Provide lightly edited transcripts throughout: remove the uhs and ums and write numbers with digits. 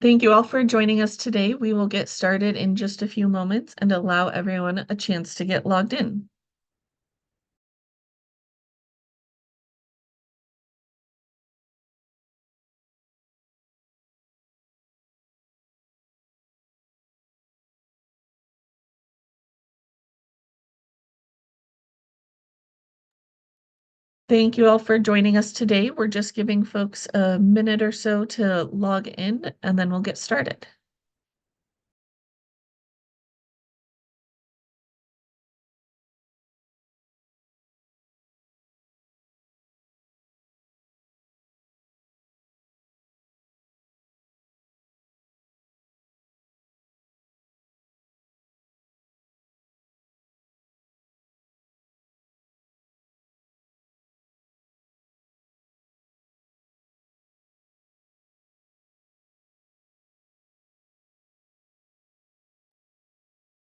Thank you all for joining us today. We will get started in just a few moments and allow everyone a chance to get logged in. Thank you all for joining us today. We're just giving folks a minute or so to log in, and then we'll get started.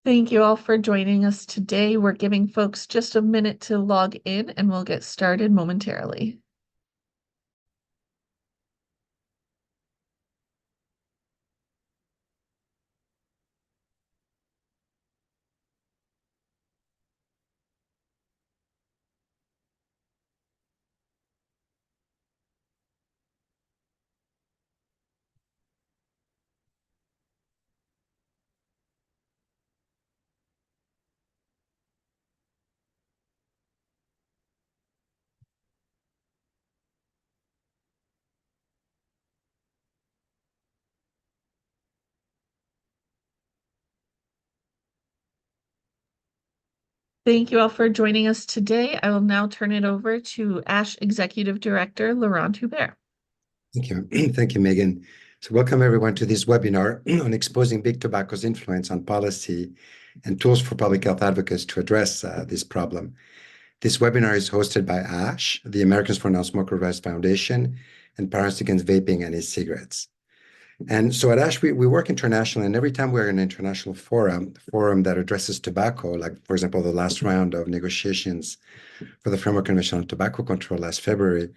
Thank you all for joining us today. We're giving folks just a minute to log in, and we'll get started momentarily. Thank you all for joining us today. I will now turn it over to ASH Executive Director, Laurent Hubert. Thank you. Thank you, Megan. So welcome everyone to this webinar on exposing big tobacco's influence on policy and tools for public health advocates to address this problem. This webinar is hosted by ASH, the Americans for Nonsmokers Rights Foundation, and Parents Against Vaping and E-Cigarettes. And so at ASH, we work internationally, and every time we're in an international forum that addresses tobacco, like, for example, the last round of negotiations for the Framework Convention on Tobacco Control last February,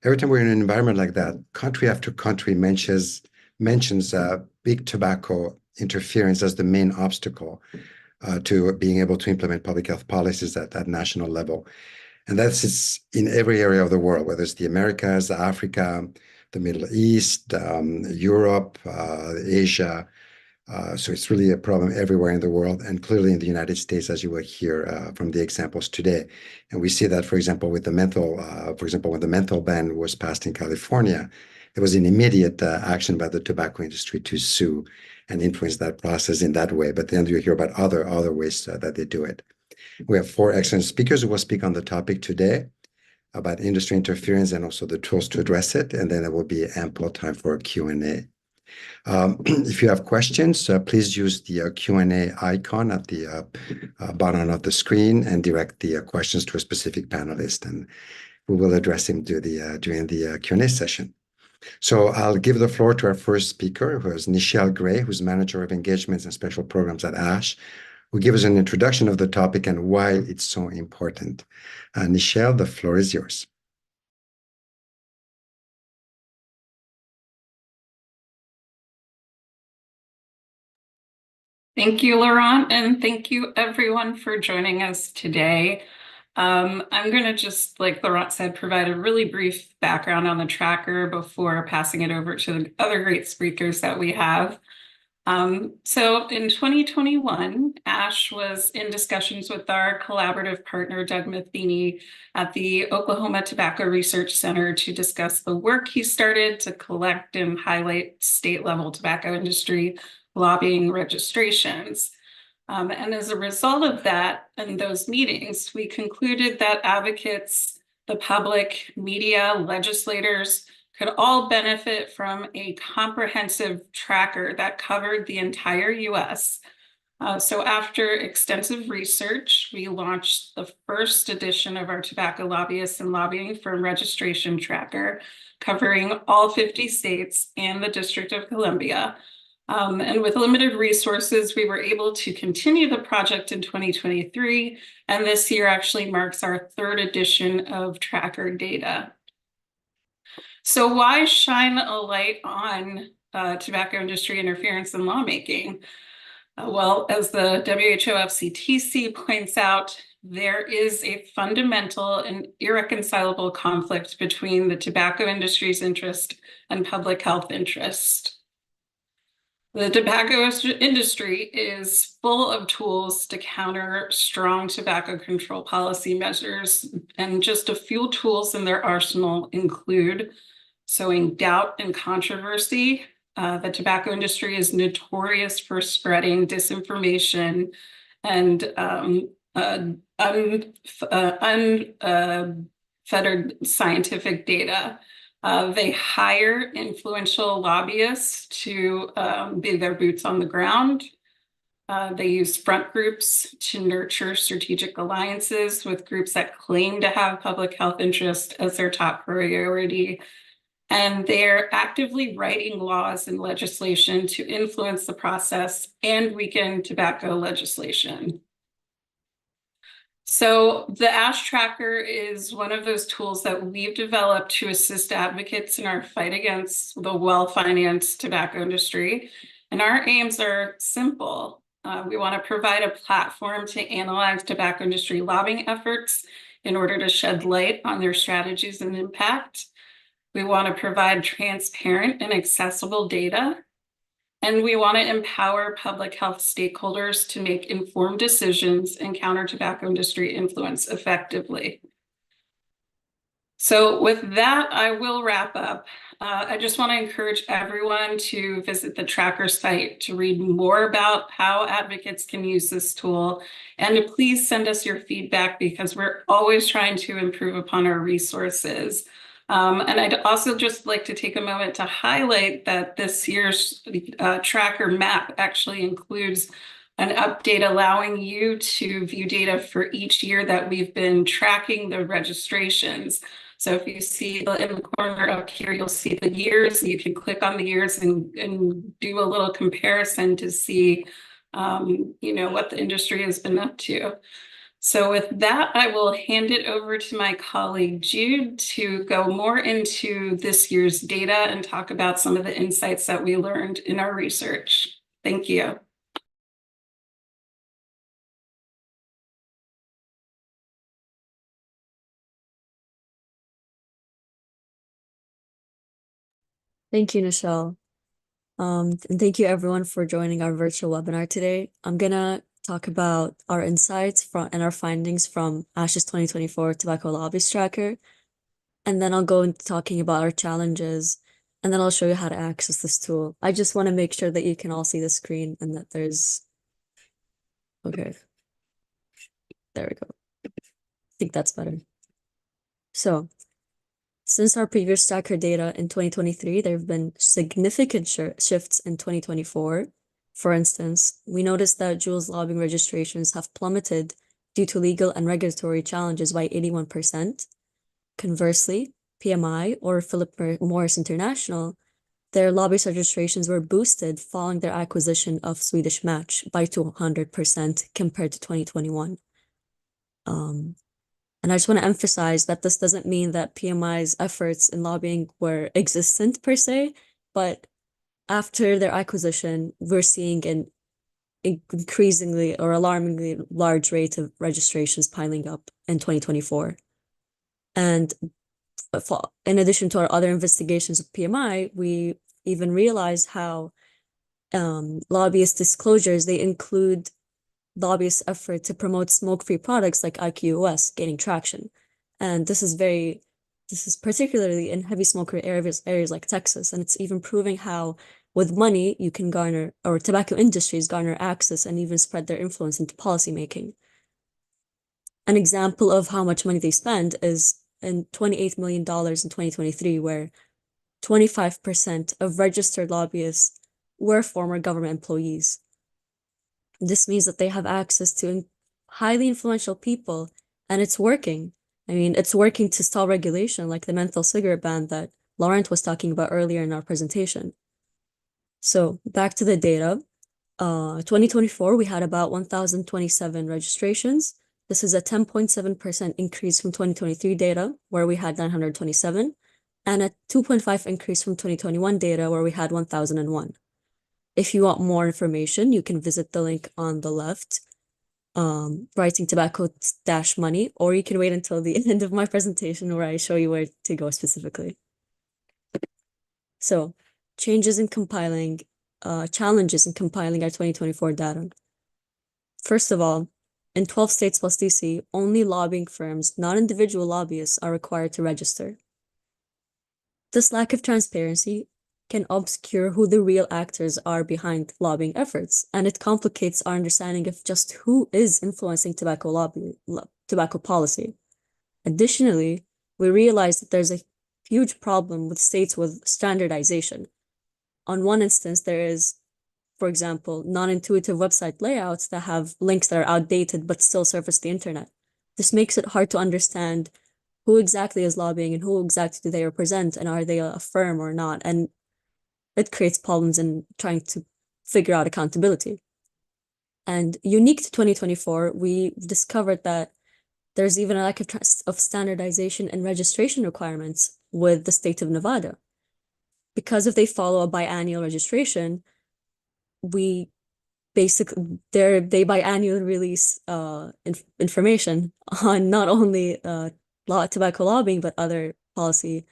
every time we're in an environment like that, country after country mentions big tobacco interference as the main obstacle to being able to implement public health policies at that national level. And that's in every area of the world, whether it's the Americas, Africa, the Middle East, Europe, Asia. So it's really a problem everywhere in the world, and clearly in the United States, as you will hear from the examples today. And we see that, for example, with the menthol, when the menthol ban was passed in California, there was an immediate action by the tobacco industry to sue and influence that process in that way. But then you hear about other ways that they do it. We have 4 excellent speakers who will speak on the topic today about industry interference and also the tools to address it. And then there will be ample time for a Q&A. If you have questions, please use the Q&A icon at the bottom of the screen and direct the questions to a specific panelist, and we will address him during the Q&A session. So I'll give the floor to our first speaker, who is Nichelle Gray, who's Manager of Engagements and Special Programs at ASH, who gives us an introduction of the topic and why it's so important. Nichelle, the floor is yours. Thank you, Laurent, and thank you everyone for joining us today. I'm going to just, like Laurent said, provide a really brief background on the tracker before passing it over to the other great speakers that we have. So in 2021, ASH was in discussions with our collaborative partner, Doug Matheny, at the Oklahoma Tobacco Research Center to discuss the work he started to collect and highlight state-level tobacco industry lobbying registrations. And as a result of that and those meetings, we concluded that advocates, the public, media, legislators could all benefit from a comprehensive tracker that covered the entire US. So after extensive research, we launched the first edition of our Tobacco Lobbyists and Lobbying Firm Registration Tracker, covering all 50 states and the District of Columbia. And with limited resources, we were able to continue the project in 2023, and this year actually marks our 3rd edition of tracker data. So why shine a light on tobacco industry interference in lawmaking? Well, as the WHO FCTC points out, there is a fundamental and irreconcilable conflict between the tobacco industry's interest and public health interest. The tobacco industry is full of tools to counter strong tobacco control policy measures, and just a few tools in their arsenal include sowing doubt and controversy. The tobacco industry is notorious for spreading disinformation and unfettered scientific data. They hire influential lobbyists to be their boots on the ground. They use front groups to nurture strategic alliances with groups that claim to have public health interest as their top priority. And they're actively writing laws and legislation to influence the process and weaken tobacco legislation. So the ASH tracker is one of those tools that we've developed to assist advocates in our fight against the well-financed tobacco industry. And our aims are simple. We want to provide a platform to analyze tobacco industry lobbying efforts in order to shed light on their strategies and impact. We want to provide transparent and accessible data. And we want to empower public health stakeholders to make informed decisions and counter tobacco industry influence effectively. So with that, I will wrap up. I just want to encourage everyone to visit the tracker site to read more about how advocates can use this tool, and to please send us your feedback, because we're always trying to improve upon our resources. And I'd also just like to take a moment to highlight that this year's tracker map actually includes an update allowing you to view data for each year that we've been tracking the registrations. So if you see in the corner up here, you'll see the years. You can click on the years and do a little comparison to see what the industry has been up to. So with that, I will hand it over to my colleague Joud to go more into this year's data and talk about some of the insights that we learned in our research. Thank you. Thank you, Nichelle. And thank you everyone for joining our virtual webinar today. I'm gonna talk about our insights and our findings from ASH's 2024 Tobacco Lobbyist Tracker. And then I'll go into talking about our challenges, and then I'll show you how to access this tool. I just want to make sure that you can all see the screen and that there's, okay, there we go. I think that's better. So, since our previous tracker data in 2023, there have been significant shifts in 2024. For instance, we noticed that Juul's lobbying registrations have plummeted due to legal and regulatory challenges by 81%. Conversely, PMI, or Philip Morris International, their lobbyist registrations were boosted following their acquisition of Swedish Match by 200% compared to 2021. And I just want to emphasize that this doesn't mean that PMI's efforts in lobbying were existent per se, but after their acquisition, we're seeing an increasingly or alarmingly large rate of registrations piling up in 2024. And in addition to our other investigations of PMI, we even realized how lobbyist disclosures, they include lobbyist effort to promote smoke-free products like IQOS gaining traction. And this is particularly in heavy smoker areas like Texas. And it's even proving how with money you can garner, or tobacco industries garner access and even spread their influence into policymaking. An example of how much money they spend is in $28 million in 2023, where 25% of registered lobbyists were former government employees. This means that they have access to highly influential people, and it's working. I mean, it's working to stall regulation, like the menthol cigarette ban that Laurent was talking about earlier in our presentation. So back to the data. 2024, we had about 1,027 registrations. This is a 10.7% increase from 2023 data, where we had 927. and a 2.5 increase from 2021 data where we had 1,001. If you want more information, you can visit the link on the left, writing tobacco-money, or you can wait until the end of my presentation where I show you where to go specifically. So, challenges in compiling our 2024 data. First of all, in 12 states plus DC, only lobbying firms, not individual lobbyists, are required to register. This lack of transparency can obscure who the real actors are behind lobbying efforts, and it complicates our understanding of just who is influencing tobacco policy. Additionally, we realize that there's a huge problem with states with standardization. On one instance, there is, for example, non-intuitive website layouts that have links that are outdated but still surface the internet. This makes it hard to understand who exactly is lobbying and who exactly do they represent, and are they a firm or not? And it creates problems in trying to figure out accountability. And unique to 2024, we discovered that there's even a lack of standardization and registration requirements with the state of Nevada. Because if they follow a biannual registration, they biannually release information on not only tobacco lobbying, but other policy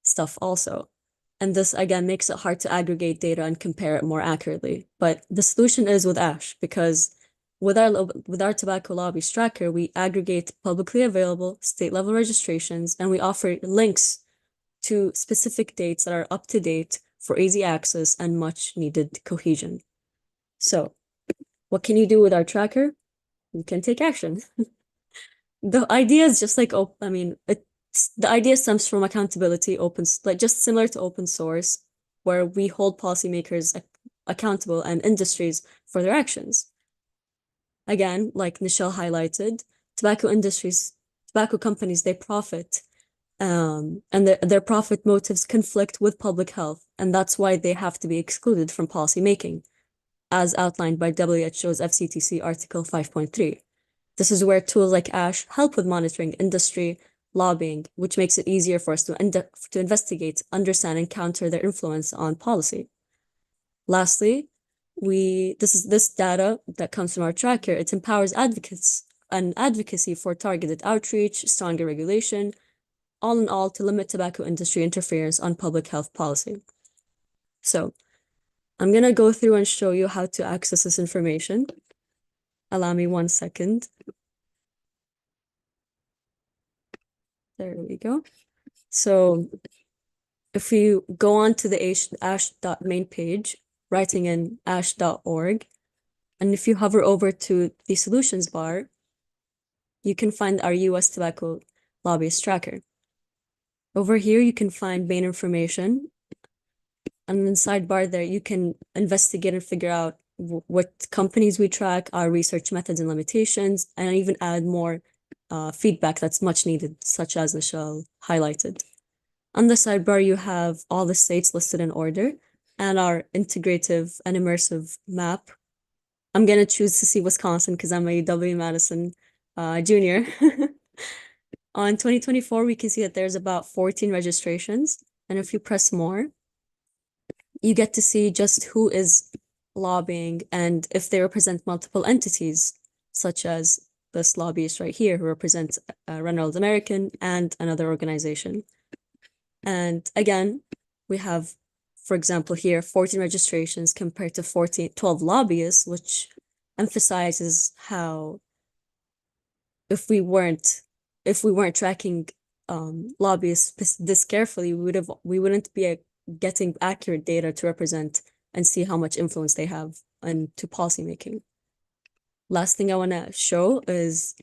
stuff also. And this, again, makes it hard to aggregate data and compare it more accurately. But the solution is with ASH, because with our tobacco lobbyist tracker, we aggregate publicly available state-level registrations, and we offer links to specific dates that are up to date for easy access and much needed cohesion. So, what can you do with our tracker? You can take action. The idea is just like, the idea stems from accountability, just similar to open source, where we hold policymakers accountable and industries for their actions. Again, like Nichelle highlighted, tobacco companies, they profit, and their profit motives conflict with public health, and that's why they have to be excluded from policymaking, as outlined by WHO's FCTC Article 5.3. This is where tools like ASH help with monitoring industry lobbying, which makes it easier for us to investigate, understand, and counter their influence on policy. Lastly, this data that comes from our tracker, it empowers advocates and advocacy for targeted outreach, stronger regulation, all in all to limit tobacco industry interference on public health policy. So, I'm going to go through and show you how to access this information. Allow me 1 second. There we go. So if you go on to the ash.main page, writing in ash.org, and if you hover over to the solutions bar, you can find our US Tobacco Lobbyist Tracker. Over here, you can find main information. And in the sidebar there, you can investigate and figure out what companies we track, our research methods and limitations, and even add more feedback that's much needed, such as Nichelle highlighted. On the sidebar, you have all the states listed in order and our integrative and immersive map. I'm going to choose to see Wisconsin because I'm a W-Madison junior. On 2024, we can see that there's about 14 registrations. And if you press more, you get to see just who is lobbying and if they represent multiple entities, such as this lobbyist right here who represents Reynolds American and another organization. And again, we have, for example, here 14 registrations compared to 12 lobbyists, which emphasizes how if we weren't tracking lobbyists this carefully, we wouldn't be getting accurate data to represent and see how much influence they have into policymaking. Last thing I want to show is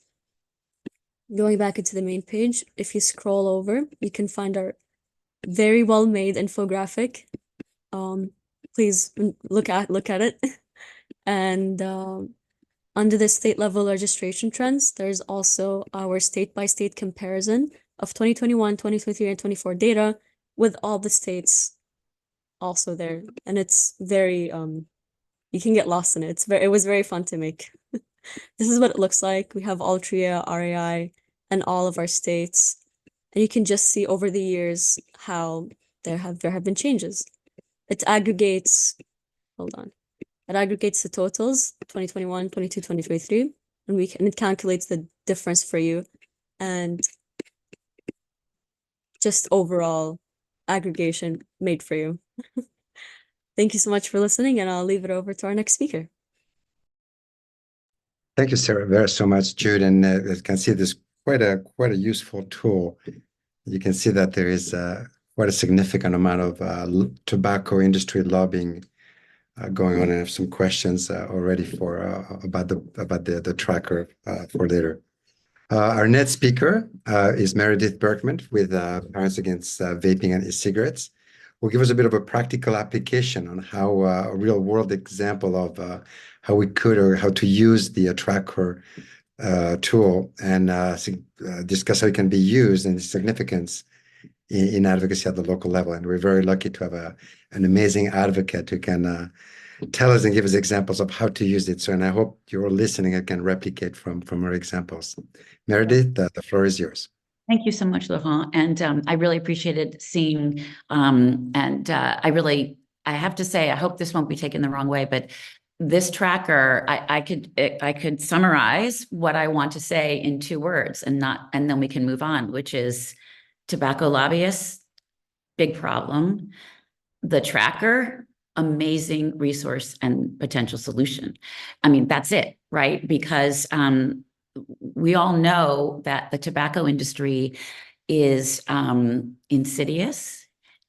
going back into the main page. If you scroll over, you can find our very well-made infographic. Please look at it. And under the state level registration trends, there's also our state-by-state comparison of 2021, 2023, and 24 data with all the states also there. And it's very, you can get lost in it. It was very fun to make. This is what it looks like. We have Altria, RAI, and all of our states. And you can just see over the years how there have been changes. It aggregates, hold on. It aggregates the totals, 2021, 22, 2023, and it calculates the difference for you and just overall aggregation made for you. Thank you so much for listening, and I'll leave it over to our next speaker. Thank you, Sarah, very so much, Jude. And as you can see, this quite a useful tool. You can see that there is quite a significant amount of tobacco industry lobbying going on, and I have some questions already for about the tracker for later. Our next speaker is Meredith Berkman with Parents Against Vaping and E-cigarettes. Will give us a bit of a practical application on how a real world example of how we could or how to use the tracker tool and discuss how it can be used and the significance in advocacy at the local level. And we're very lucky to have an amazing advocate who can tell us and give us examples of how to use it. So, and I hope you're listening and can replicate from our examples. Meredith, the floor is yours. Thank you so much, Laurent. And I really appreciated seeing, I have to say, I hope this won't be taken the wrong way, but this tracker, I could summarize what I want to say in 2 words and then we can move on, which is tobacco lobbyists, big problem. The tracker, amazing resource and potential solution. I mean, that's it, right? Because we all know that the tobacco industry is insidious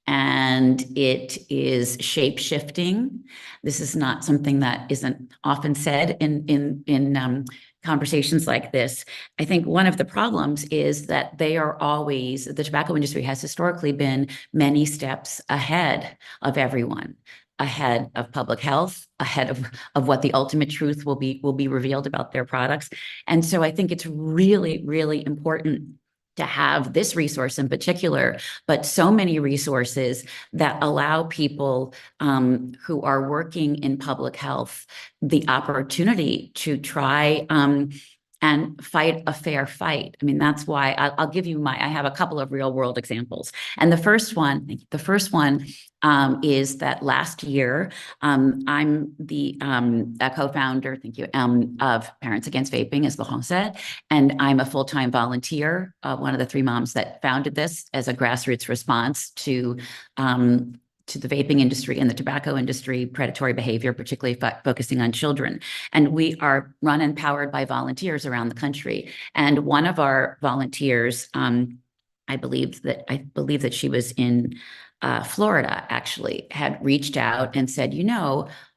and it is shape-shifting. This is not something that isn't often said in conversations like this. I think one of the problems is that the tobacco industry has historically been many steps ahead of everyone, ahead of public health, ahead of what the ultimate truth will be revealed about their products. And so I think it's really, really important to have this resource in particular, but so many resources that allow people who are working in public health the opportunity to try and fight a fair fight. I mean, that's why I'll give you I have a couple of real world examples. And the first one is that last year, I'm the co-founder, thank you, of Parents Against Vaping, as Laurent said, and I'm a full-time volunteer, one of the 3 moms that founded this as a grassroots response to the vaping industry and the tobacco industry, predatory behavior, particularly focusing on children. And we are run and powered by volunteers around the country. And one of our volunteers, I believe that she was in Florida, actually, had reached out and said,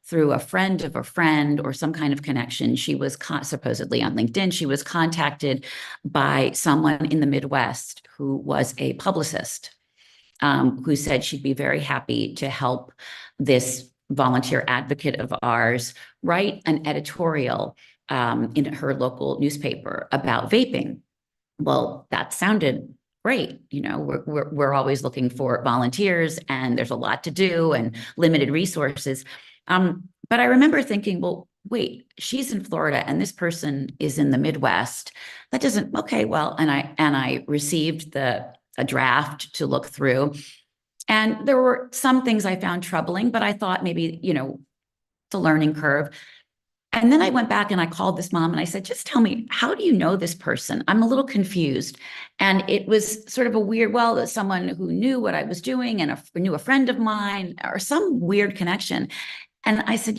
through a friend of a friend or some kind of connection, she was supposedly on LinkedIn, she was contacted by someone in the Midwest who was a publicist, who said she'd be very happy to help this volunteer advocate of ours write an editorial in her local newspaper about vaping. Well, that sounded great. We're always looking for volunteers and there's a lot to do and limited resources. But I remember thinking, well, wait, she's in Florida and this person is in the Midwest. That doesn't, okay, well, and I received a draft to look through. And there were some things I found troubling, but I thought maybe, it's a learning curve. And then I went back and I called this mom and I said, just tell me, how do you know this person? I'm a little confused. And it was sort of a weird, someone who knew what I was doing and knew a friend of mine or some weird connection. And I said,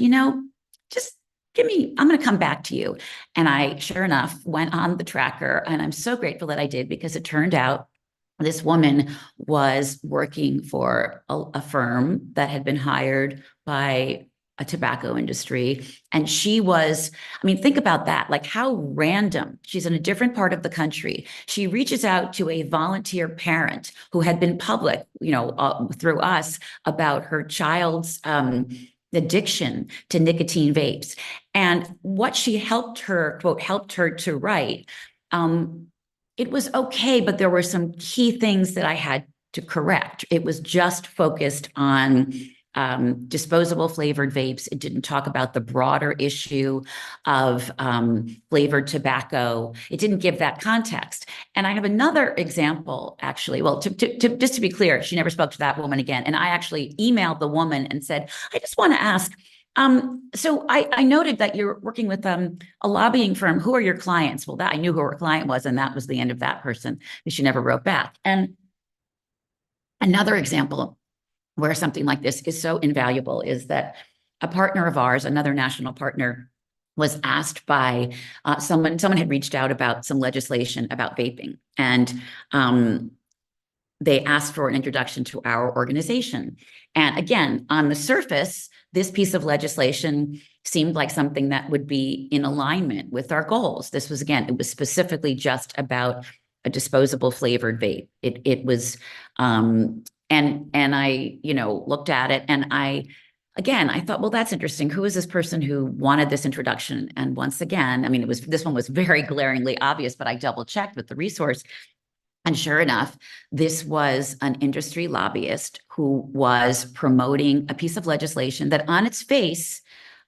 just I'm going to come back to you. And I, sure enough, went on the tracker. And I'm so grateful that I did, because it turned out this woman was working for a firm that had been hired by a tobacco industry. And she was, think about that, like how random. She's in a different part of the country. She reaches out to a volunteer parent who had been public, through us about her child's addiction to nicotine vapes. And what she helped her to write, it was okay, but there were some key things that I had to correct. It was just focused on disposable flavored vapes. It didn't talk about the broader issue of flavored tobacco. It didn't give that context. And I have another example, actually. Well, just to be clear, she never spoke to that woman again. And I actually emailed the woman and said, I just want to ask, so I noted that you're working with a lobbying firm. Who are your clients? Well, I knew who her client was, and that was the end of that person. She never wrote back. And another example where something like this is so invaluable is that a partner of ours, another national partner, was asked by someone had reached out about some legislation about vaping, and they asked for an introduction to our organization. And again, on the surface, this piece of legislation seemed like something that would be in alignment with our goals. This was, again, it was specifically just about a disposable flavored vape. It was, and I, looked at it, and I thought, well, that's interesting. Who is this person who wanted this introduction? And once again, I mean, this one was very glaringly obvious, but I double checked with the resource. And sure enough, this was an industry lobbyist who was promoting a piece of legislation that on its face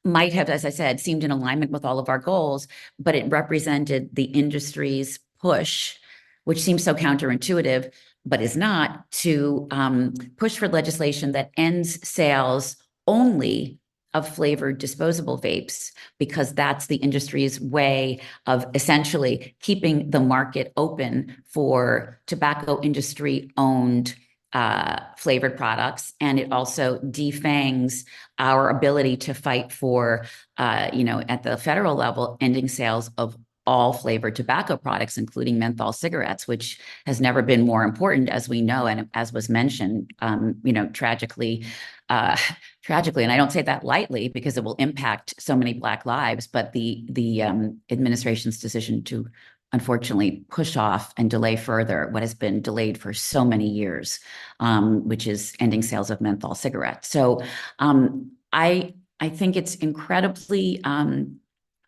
might have, as I said, seemed in alignment with all of our goals, but it represented the industry's push, which seems so counterintuitive, but is not, to push for legislation that ends sales only of flavored disposable vapes, because that's the industry's way of essentially keeping the market open for tobacco industry-owned flavored products. And it also defangs our ability to fight for, at the federal level, ending sales of all flavored tobacco products, including menthol cigarettes, which has never been more important, as we know, and as was mentioned, tragically, and I don't say that lightly because it will impact so many Black lives, but the administration's decision to unfortunately push off and delay further what has been delayed for so many years, which is ending sales of menthol cigarettes. So I think it's incredibly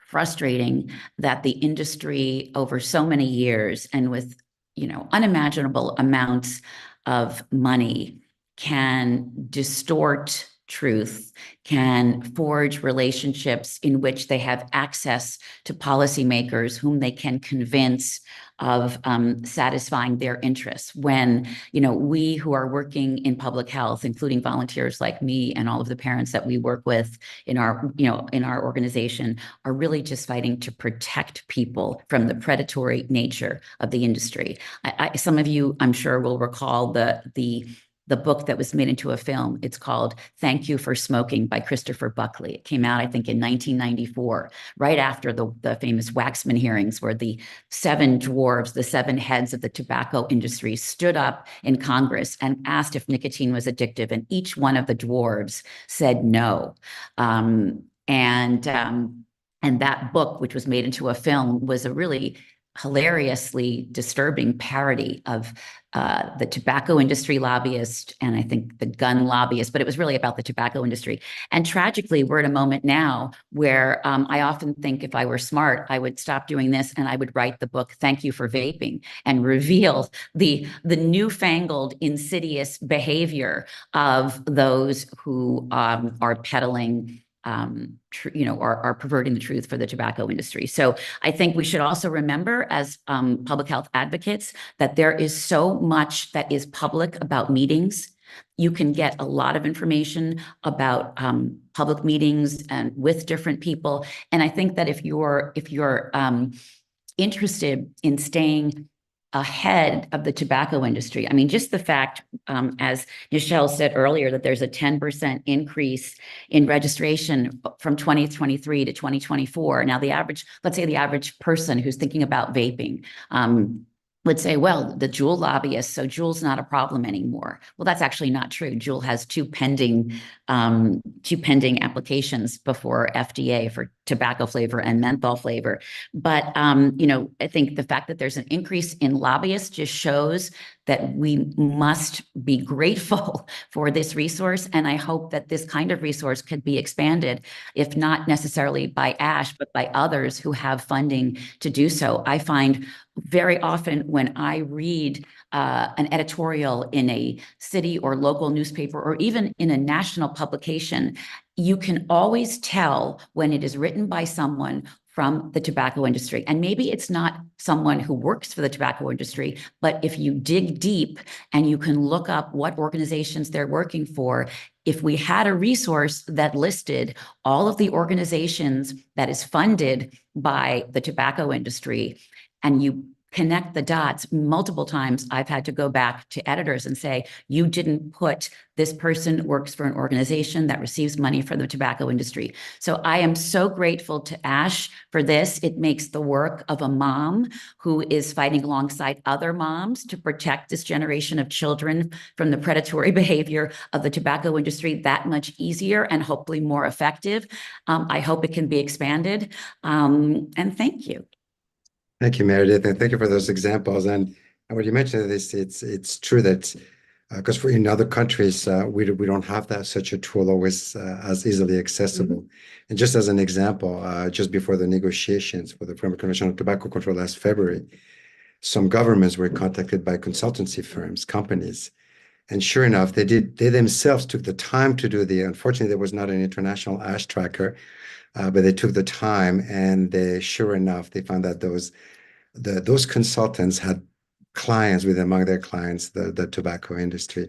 frustrating that the industry over so many years and with unimaginable amounts of money can distort truth, can forge relationships in which they have access to policymakers whom they can convince of satisfying their interests. When we who are working in public health, including volunteers like me and all of the parents that we work with in our organization, are really just fighting to protect people from the predatory nature of the industry. Some of you, I'm sure, will recall the book that was made into a film. It's called Thank You for Smoking by Christopher Buckley. It came out, I think, in 1994, right after the famous Waxman hearings, where the seven dwarves, the seven heads of the tobacco industry, stood up in Congress and asked if nicotine was addictive. And each one of the dwarves said no. And that book, which was made into a film, was a really hilariously disturbing parody of the tobacco industry lobbyist, and I think the gun lobbyist, but it was really about the tobacco industry. And tragically, we're at a moment now where I often think if I were smart, I would stop doing this and I would write the book Thank You for Vaping and reveal the newfangled insidious behavior of those who are peddling are perverting the truth for the tobacco industry. So I think we should also remember, as public health advocates, that there is so much that is public about meetings. You can get a lot of information about public meetings and with different people. And I think that if you're interested in staying ahead of the tobacco industry. I mean, just the fact, as Nichelle said earlier, that there's a 10% increase in registration from 2023 to 2024. Now, let's say the average person who's thinking about vaping would say, well, the Joud lobbyist, so Joud's not a problem anymore. Well, that's actually not true. Joud has two pending applications before FDA for tobacco flavor and menthol flavor. But, I think the fact that there's an increase in lobbyists just shows that we must be grateful for this resource. And I hope that this kind of resource could be expanded, if not necessarily by ASH, but by others who have funding to do so. I find very often when I read an editorial in a city or local newspaper, or even in a national publication, you can always tell when it is written by someone from the tobacco industry. And maybe it's not someone who works for the tobacco industry, but if you dig deep and you can look up what organizations they're working for, if we had a resource that listed all of the organizations that is funded by the tobacco industry, and you connect the dots multiple times, I've had to go back to editors and say, you didn't put this person works for an organization that receives money from the tobacco industry. So I am so grateful to Ash for this. It makes the work of a mom who is fighting alongside other moms to protect this generation of children from the predatory behavior of the tobacco industry that much easier and hopefully more effective. I hope it can be expanded. And thank you. Thank you, Meredith, and thank you for those examples. And when you mentioned this, it's true that because in other countries we don't have that such a tool always as easily accessible. Mm-hmm. And just as an example, just before the negotiations for the Framework Convention on Tobacco Control last February, some governments were contacted by consultancy firms, companies, and sure enough, they themselves took the time to do unfortunately, there was not an international ash tracker. But they took the time, and sure enough, they found that those consultants had clients among their clients, the tobacco industry.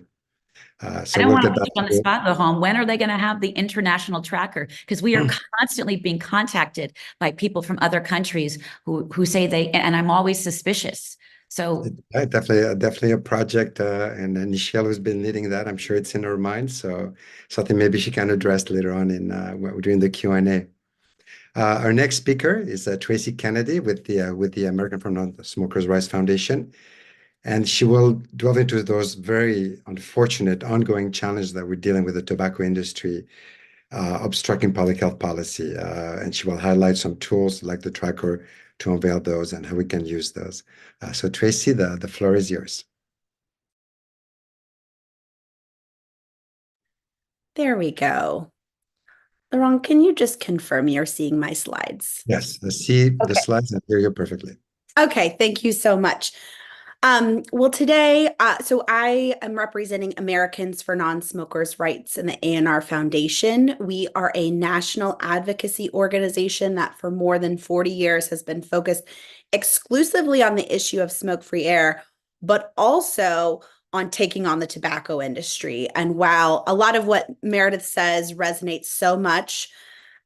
So I don't want to put you on the spot, though, when are they going to have the international tracker? Because we are constantly being contacted by people from other countries who say and I'm always suspicious. So definitely a project, and Nichelle has been leading that. I'm sure it's in her mind. So something maybe she can address later on during the Q&A. Our next speaker is Traci Kennedy with the American for Nonsmokers Rights Foundation, and she will delve into those very unfortunate ongoing challenges that we're dealing with the tobacco industry, obstructing public health policy, and she will highlight some tools like the tracker to unveil those and how we can use those. So Traci, the floor is yours. There we go. Laurent, can you just confirm you're seeing my slides? Yes, I see the slides and hear you perfectly. Okay, thank you so much. Well, today, so I am representing Americans for Nonsmokers Rights and the ANR Foundation. We are a national advocacy organization that for more than 40 years has been focused exclusively on the issue of smoke-free air, but also on taking on the tobacco industry. And while a lot of what Meredith says resonates so much,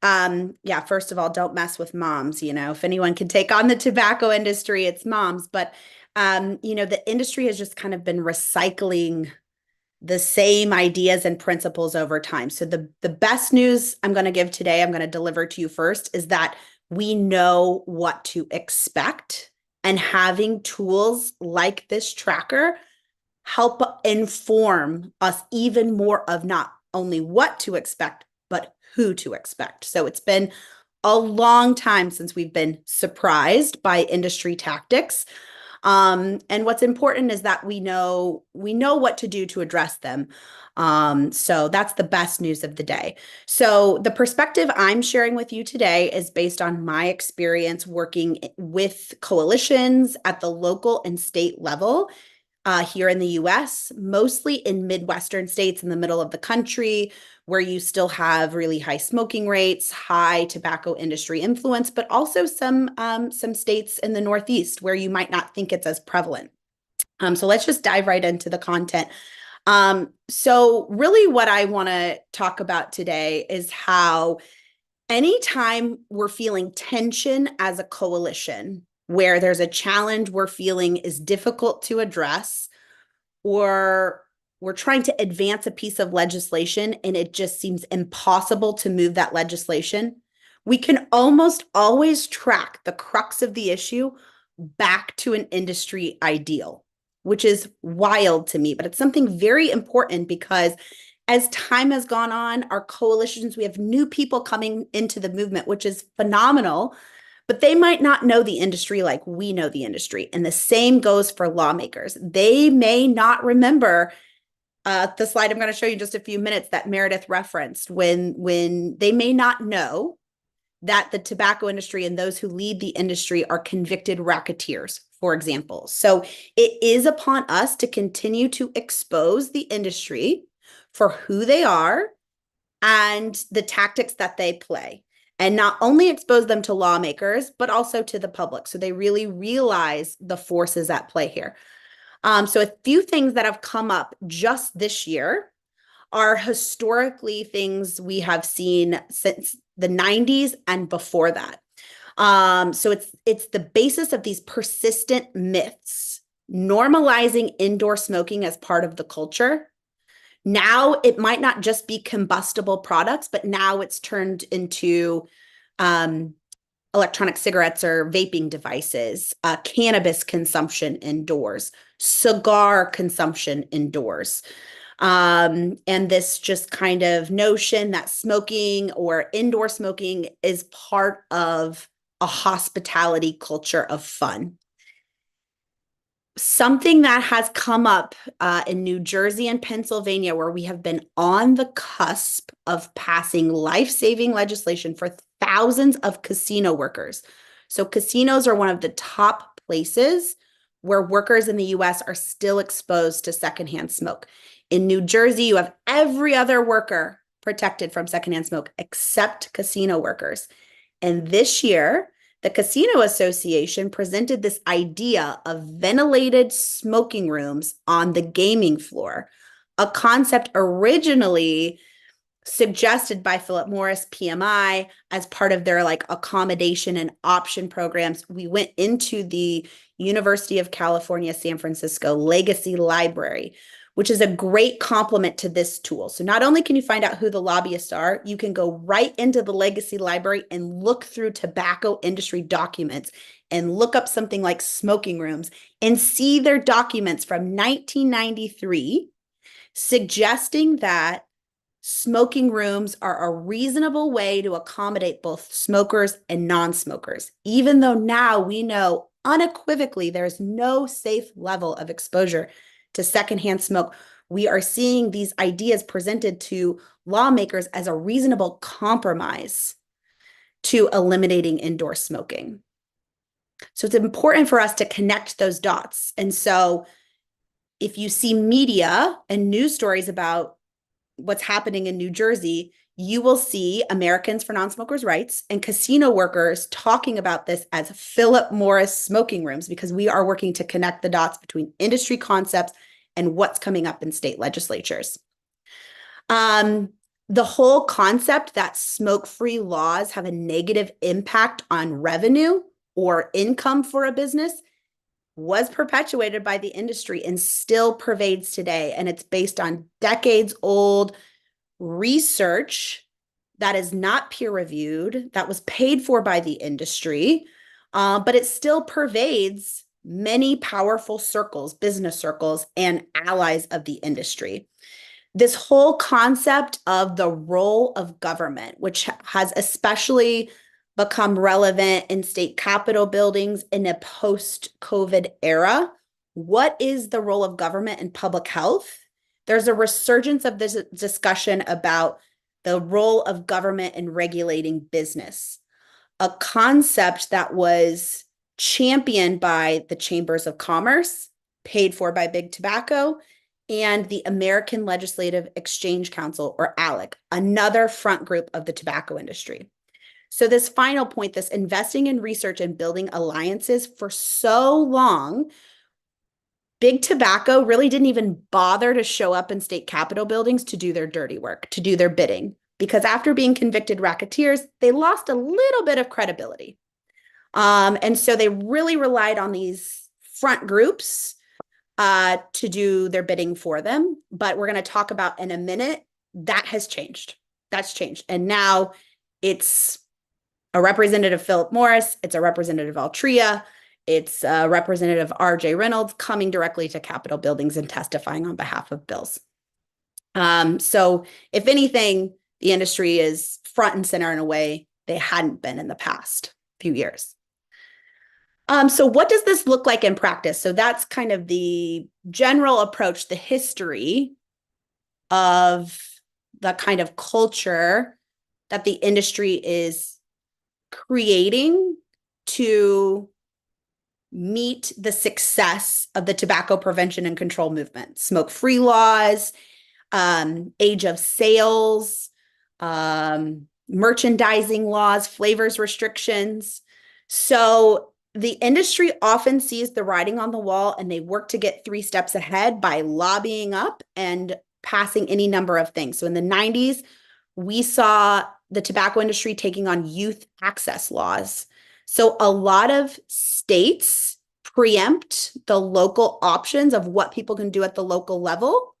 first of all, don't mess with moms. If anyone can take on the tobacco industry, it's moms. But, the industry has just kind of been recycling the same ideas and principles over time. So the best news I'm going to give today, I'm going to deliver to you first, is that we know what to expect. And having tools like this tracker help inform us even more of not only what to expect, but who to expect. So it's been a long time since we've been surprised by industry tactics. And what's important is that we know what to do to address them. So that's the best news of the day. So the perspective I'm sharing with you today is based on my experience working with coalitions at the local and state level here in the US, mostly in Midwestern states in the middle of the country, where you still have really high smoking rates, high tobacco industry influence, but also some states in the Northeast where you might not think it's as prevalent. So let's just dive right into the content. So really what I want to talk about today is how anytime we're feeling tension as a coalition, where there's a challenge we're feeling is difficult to address, or we're trying to advance a piece of legislation and it just seems impossible to move that legislation, we can almost always track the crux of the issue back to an industry ideal, which is wild to me, but it's something very important because as time has gone on, our coalitions, we have new people coming into the movement, which is phenomenal, but they might not know the industry like we know the industry. And the same goes for lawmakers. They may not remember the slide I'm going to show you in just a few minutes that Meredith referenced, when they may not know that the tobacco industry and those who lead the industry are convicted racketeers, for example. So it is upon us to continue to expose the industry for who they are and the tactics that they play. And not only expose them to lawmakers, but also to the public. So they really realize the forces at play here. So a few things that have come up just this year are historically things we have seen since the 90s and before that. So it's the basis of these persistent myths, normalizing indoor smoking as part of the culture. Now it might not just be combustible products, but now it's turned into electronic cigarettes or vaping devices, cannabis consumption indoors, cigar consumption indoors. And this just kind of notion that smoking or indoor smoking is part of a hospitality culture of fun. Something that has come up in New Jersey and Pennsylvania, where we have been on the cusp of passing life-saving legislation for thousands of casino workers. So casinos are one of the top places where workers in the US are still exposed to secondhand smoke. In New Jersey, you have every other worker protected from secondhand smoke except casino workers. And this year, the Casino Association presented this idea of ventilated smoking rooms on the gaming floor, a concept originally suggested by Philip Morris PMI as part of their accommodation and option programs. We went into the University of California, San Francisco Legacy Library, which is a great complement to this tool. So not only can you find out who the lobbyists are, you can go right into the Legacy Library and look through tobacco industry documents and look up something like smoking rooms and see their documents from 1993 suggesting that smoking rooms are a reasonable way to accommodate both smokers and non-smokers, even though now we know unequivocally there's no safe level of exposure to secondhand smoke. We are seeing these ideas presented to lawmakers as a reasonable compromise to eliminating indoor smoking. So it's important for us to connect those dots. And so if you see media and news stories about what's happening in New Jersey, you will see Americans for Nonsmokers Rights and casino workers talking about this as Philip Morris smoking rooms, because we are working to connect the dots between industry concepts and what's coming up in state legislatures. The whole concept that smoke-free laws have a negative impact on revenue or income for a business was perpetuated by the industry and still pervades today. And it's based on decades-old research that is not peer-reviewed, that was paid for by the industry, but it still pervades many powerful circles, business circles, and allies of the industry. This whole concept of the role of government, which has especially become relevant in state capitol buildings in a post-COVID era. What is the role of government in public health? There's a resurgence of this discussion about the role of government in regulating business, a concept that was championed by the Chambers of Commerce, paid for by Big Tobacco, and the American Legislative Exchange Council, or ALEC, another front group of the tobacco industry. So this final point, this investing in research and building alliances for so long, Big Tobacco really didn't even bother to show up in state capitol buildings to do their dirty work, to do their bidding, because after being convicted racketeers, they lost a little bit of credibility. And so they really relied on these front groups to do their bidding for them. But we're going to talk about in a minute, that has changed. That's changed. And now it's a representative Philip Morris, it's a representative Altria, it's a representative R.J. Reynolds coming directly to Capitol buildings and testifying on behalf of bills. So if anything, the industry is front and center in a way they hadn't been in the past few years. So what does this look like in practice? So that's kind of the general approach, the history of the kind of culture that the industry is creating to meet the success of the tobacco prevention and control movement. Smoke-free laws, age of sales, merchandising laws, flavors restrictions. So the industry often sees the writing on the wall and they work to get 3 steps ahead by lobbying up and passing any number of things. So in the 90s, we saw the tobacco industry taking on youth access laws. So a lot of states preempt the local options of what people can do at the local level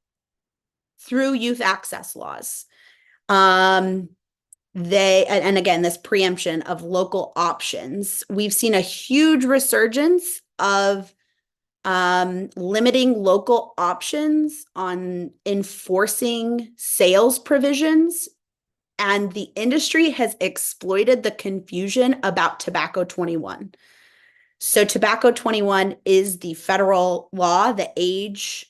through youth access laws. And again, this preemption of local options, we've seen a huge resurgence of limiting local options on enforcing sales provisions. And the industry has exploited the confusion about Tobacco 21. So Tobacco 21 is the federal law. The age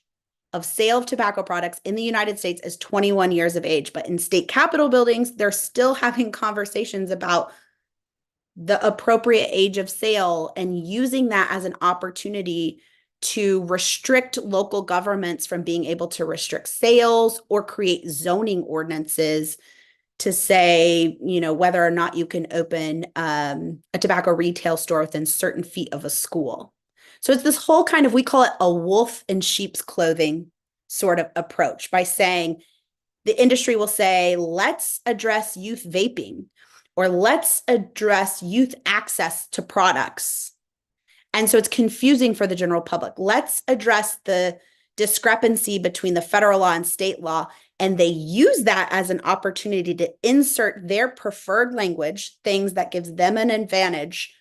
of sale of tobacco products in the United States is 21 years of age. But in state capitol buildings, they're still having conversations about the appropriate age of sale and using that as an opportunity to restrict local governments from being able to restrict sales or create zoning ordinances to say, whether or not you can open a tobacco retail store within certain feet of a school. So it's this whole kind of, we call it a wolf in sheep's clothing sort of approach by saying the industry will say, let's address youth vaping or let's address youth access to products. And so it's confusing for the general public. Let's address the discrepancy between the federal law and state law. And they use that as an opportunity to insert their preferred language, things that gives them an advantage,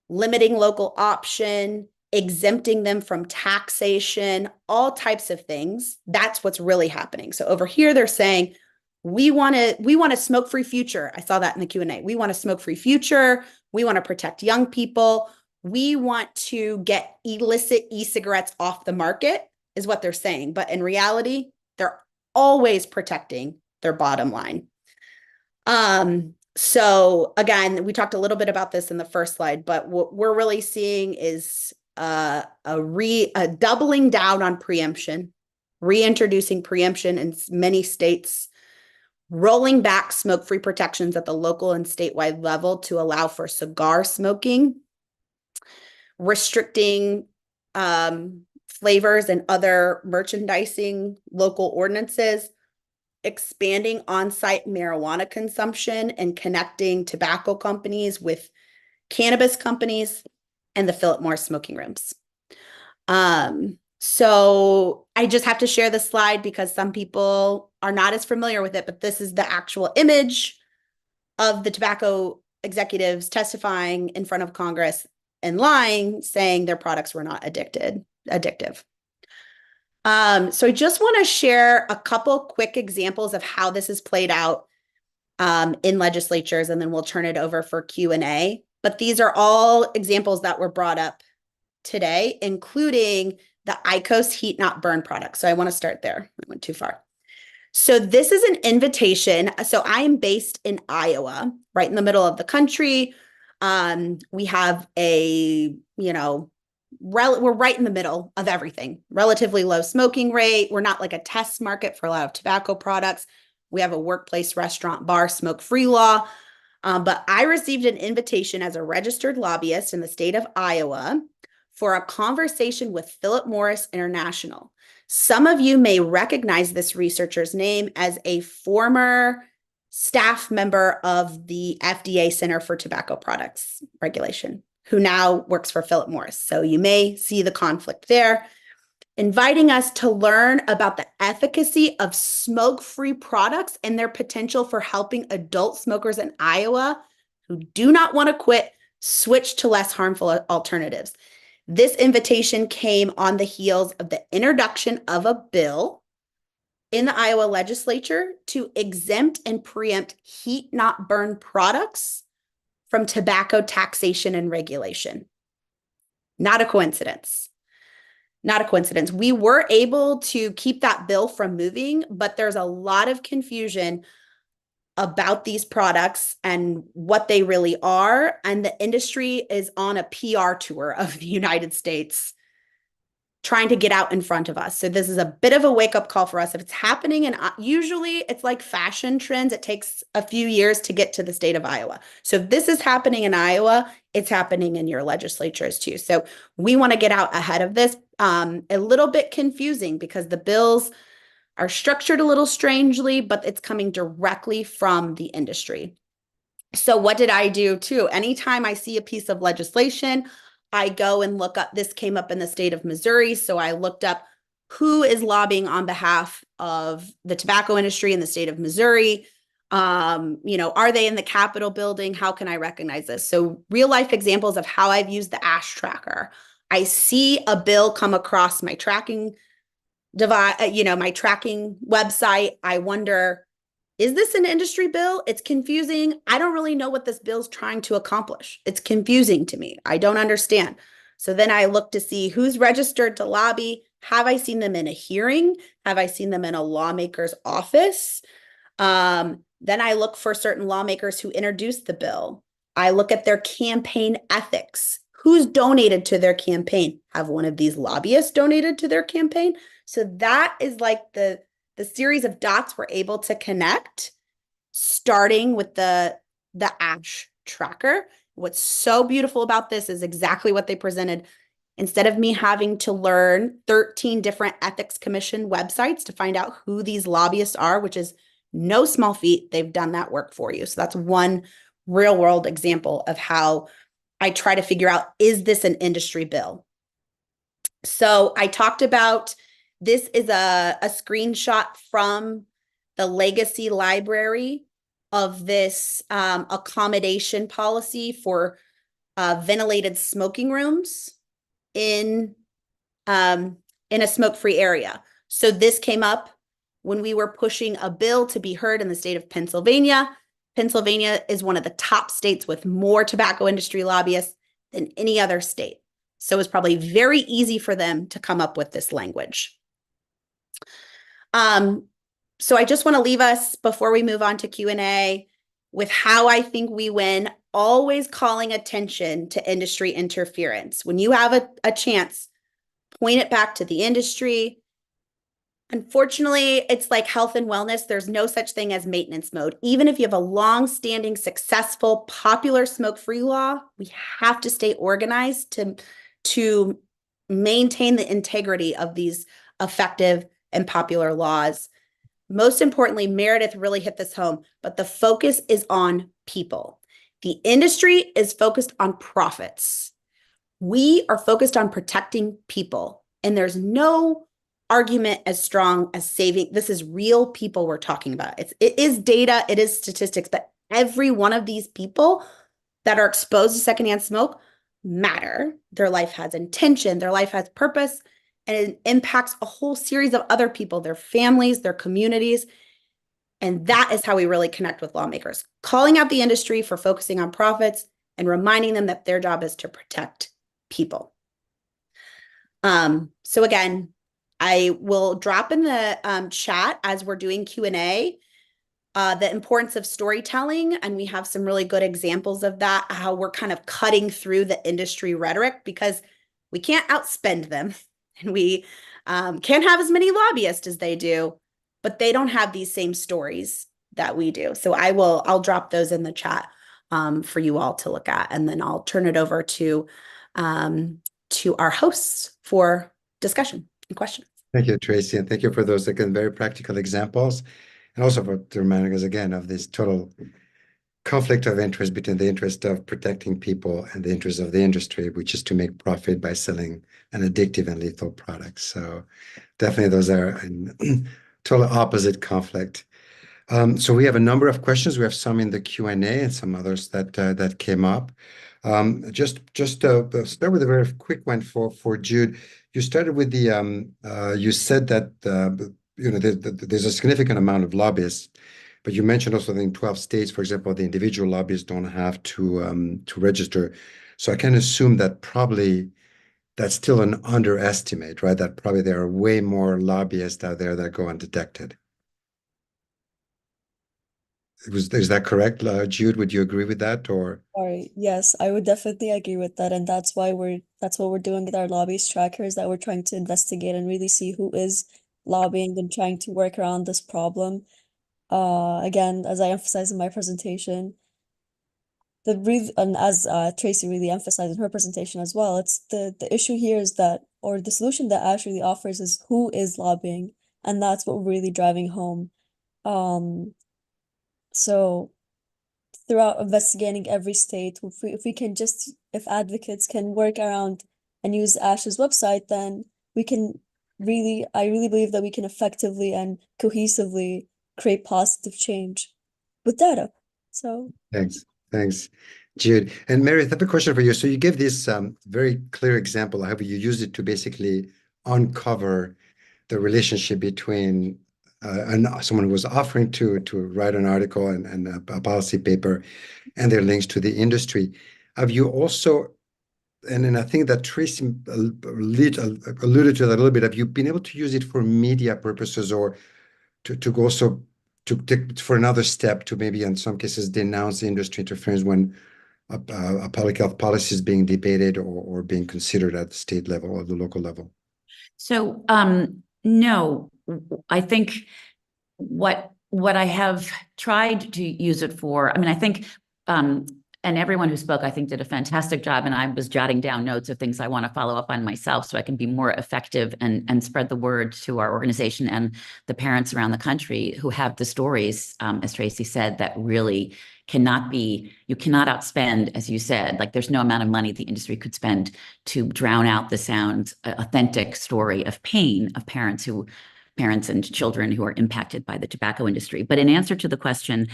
limiting local option, exempting them from taxation, all types of things. That's what's really happening. So over here, they're saying, we want a smoke-free future. I saw that in the Q&A. We want a smoke-free future. We want to protect young people. We want to get illicit e-cigarettes off the market, is what they're saying. But in reality, they're always protecting their bottom line. So again, we talked a little bit about this in the first slide, but what we're really seeing is a doubling down on preemption, reintroducing preemption in many states, rolling back smoke-free protections at the local and statewide level to allow for cigar smoking, restricting flavors and other merchandising local ordinances, expanding on-site marijuana consumption and connecting tobacco companies with cannabis companies and the Philip Morris smoking rooms. So I just have to share this slide because some people are not as familiar with it, but this is the actual image of the tobacco executives testifying in front of Congress and lying, saying their products were not addictive. So I just want to share a couple quick examples of how this is played out in legislatures, and then we'll turn it over for Q&A. But these are all examples that were brought up today, including the IQOS heat not burn product. So I want to start there. I went too far. So this is an invitation. So I am based in Iowa, right in the middle of the country. We have we're right in the middle of everything. Relatively low smoking rate. We're not like a test market for a lot of tobacco products. We have a workplace, restaurant, bar, smoke-free law. But I received an invitation as a registered lobbyist in the state of Iowa for a conversation with Philip Morris International. Some of you may recognize this researcher's name as a former staff member of the FDA Center for Tobacco Products Regulation, who now works for Philip Morris. So you may see the conflict there, inviting us to learn about the efficacy of smoke-free products and their potential for helping adult smokers in Iowa who do not want to quit switch to less harmful alternatives. This invitation came on the heels of the introduction of a bill in the Iowa legislature to exempt and preempt heat not burn products from tobacco taxation and regulation. Not a coincidence. Not a coincidence. We were able to keep that bill from moving, but there's a lot of confusion about these products and what they really are. And the industry is on a PR tour of the United States trying to get out in front of us. So this is a bit of a wake-up call for us. If it's happening, and usually it's like fashion trends, it takes a few years to get to the state of Iowa. So if this is happening in Iowa, it's happening in your legislatures too. So we want to get out ahead of this. A little bit confusing because the bills are structured a little strangely, but it's coming directly from the industry. So what did I do too? Anytime I see a piece of legislation, I go and look up, this came up in the state of Missouri. So I looked up who is lobbying on behalf of the tobacco industry in the state of Missouri. Are they in the Capitol building? How can I recognize this? So real life examples of how I've used the ASH tracker. I see a bill come across my tracking device, my tracking website. I wonder, is this an industry bill? It's confusing. I don't really know what this bill's trying to accomplish. It's confusing to me. I don't understand. So then I look to see who's registered to lobby. Have I seen them in a hearing? Have I seen them in a lawmaker's office? Then I look for certain lawmakers who introduced the bill. I look at their campaign ethics. Who's donated to their campaign? Have one of these lobbyists donated to their campaign? So that is like the series of dots we're able to connect, starting with the ASH tracker. What's so beautiful about this is exactly what they presented. Instead of me having to learn 13 different ethics commission websites to find out who these lobbyists are, which is no small feat, they've done that work for you. So that's one real world example of how I try to figure out, is this an industry bill? So I talked about, this is a screenshot from the legacy library of this accommodation policy for ventilated smoking rooms in a smoke-free area. So this came up when we were pushing a bill to be heard in the state of Pennsylvania. Pennsylvania is one of the top states with more tobacco industry lobbyists than any other state. So it was probably very easy for them to come up with this language. So I just want to leave us, before we move on to Q&A, with how I think we win, always calling attention to industry interference. When you have a chance, point it back to the industry. Unfortunately, it's like health and wellness. There's no such thing as maintenance mode. Even if you have a long-standing, successful, popular smoke-free law, we have to stay organized to maintain the integrity of these effective and popular laws. Most importantly, Meredith really hit this home, but the focus is on people. The industry is focused on profits. We are focused on protecting people, and there's no argument as strong as saving. This is real people we're talking about. It is data, it is statistics, but every one of these people that are exposed to secondhand smoke matter. Their life has intention, their life has purpose, and it impacts a whole series of other people, their families, their communities. And that is how we really connect with lawmakers, calling out the industry for focusing on profits and reminding them that their job is to protect people. So again, I will drop in the chat as we're doing Q&A, the importance of storytelling, and we have some really good examples of that, how we're kind of cutting through the industry rhetoric, because we can't outspend them, and we can't have as many lobbyists as they do, but they don't have these same stories that we do. So I'll drop those in the chat for you all to look at, and then I'll turn it over to our hosts for discussion and questions. Thank you, Traci, and thank you for those, again, very practical examples, and also for reminding us again of this total conflict of interest between the interest of protecting people and the interest of the industry, which is to make profit by selling an addictive and lethal product. So definitely those are in total opposite conflict. So we have a number of questions. We have some in the Q&A and some others that came up. Just start with a very quick one for Jude. You started with you said that there's a significant amount of lobbyists, but you mentioned also that in 12 states, for example, the individual lobbyists don't have to register. So I can assume that probably that's still an underestimate, right? That probably there are way more lobbyists out there that go undetected. Is that correct? Jude, would you agree with that? Or Sorry, yes, I would definitely agree with that, and that's what we're doing with our lobbyist trackers, that we're trying to investigate and really see who is lobbying and trying to work around this problem. Again, as I emphasized in my presentation, and as Traci really emphasized in her presentation as well, it's the issue here is that, or the solution that Ash really offers is who is lobbying, and that's what we're really driving home. So throughout investigating every state, if advocates can work around and use Ash's website, then I really believe that we can effectively and cohesively create positive change with data. So thanks, Jude. And Meredith, I have a question for you. So you gave this very clear example of how you use it to basically uncover the relationship between someone who was offering to write an article and a policy paper and their links to the industry. Have you also, and then I think that Traci alluded to that a little bit, have you been able to use it for media purposes, or to also to take for another step to maybe in some cases denounce industry interference when a public health policy is being debated or being considered at the state level or the local level? So, no, I think what I have tried to use it for, I mean, I think, and everyone who spoke, I think, did a fantastic job. And I was jotting down notes of things I want to follow up on myself so I can be more effective and spread the word to our organization and the parents around the country who have the stories, as Traci said, that really you cannot outspend, as you said, like there's no amount of money the industry could spend to drown out the sound, authentic story of pain of parents and children who are impacted by the tobacco industry. But in answer to the question,